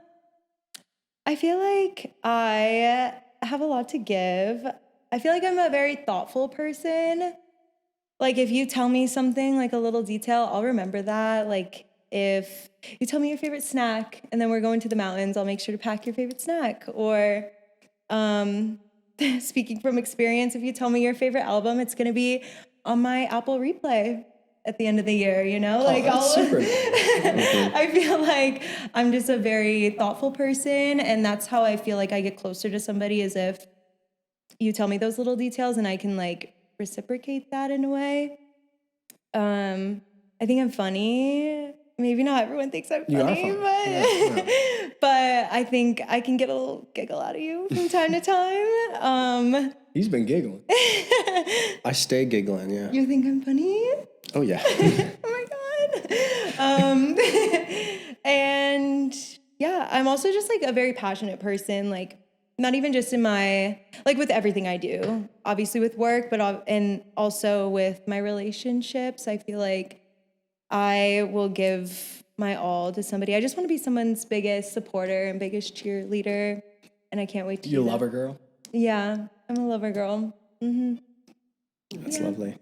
I feel like I have a lot to give. I feel like I'm a very thoughtful person. Like, if you tell me something, like a little detail, I'll remember that. Like, if you tell me your favorite snack and then we're going to the mountains, I'll make sure to pack your favorite snack. Or, speaking from experience, if you tell me your favorite album, it's going to be on my Apple Replay. at the end of the year, you know? Like that's super nice. I feel like I'm just a very thoughtful person, and that's how I feel like I get closer to somebody, is if you tell me those little details and I can like reciprocate that in a way. I think I'm funny. Maybe not everyone thinks I'm funny, but I think I can get a little giggle out of you from time to time. He's been giggling. I stay giggling, yeah. You think I'm funny? Oh, yeah. Oh my God. And yeah, I'm also just like a very passionate person, like not even just in my, like with everything I do, obviously with work, but and also with my relationships. I feel like I will give my all to somebody. I just want to be someone's biggest supporter and biggest cheerleader, and I can't wait to You a do that. lover girl? Yeah, I'm a lover girl. Mm-hmm. That's lovely.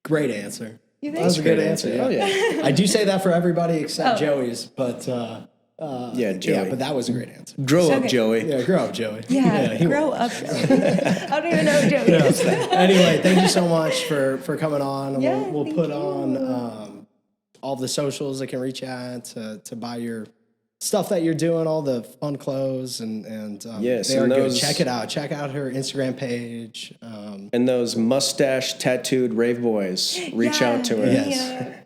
Great answer. You That think? was a good answer. Oh, yeah. I do say that for everybody except Joey's, but Yeah, Joey. yeah, but that was a great answer. Grow up, Okay. Joey. Yeah, grow up, Joey. Yeah, he grow will. up. Joey. I don't even know who Joey is. Anyway, thank you so much for coming on. Yeah, We'll thank put you. on all the socials that can reach out to buy your stuff that you're doing, all the fun clothes, and Yes, they are and good. those- Check it out. Check out her Instagram page. And those mustache tattooed rave boys, reach out to her. Yes.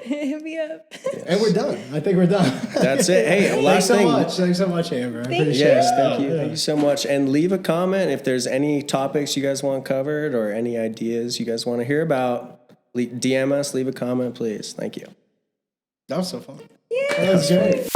Hit me up. And we're done. I think we're done. That's it. Hey, Thanks last so thing. much. Thanks so much, Amber. I Thank appreciate Yes, it. thank you. Thank you so much. And leave a comment if there's any topics you guys want covered or any ideas you guys want to hear about. DM us, leave a comment, please. Thank you. That was so fun. Yeah. That was great.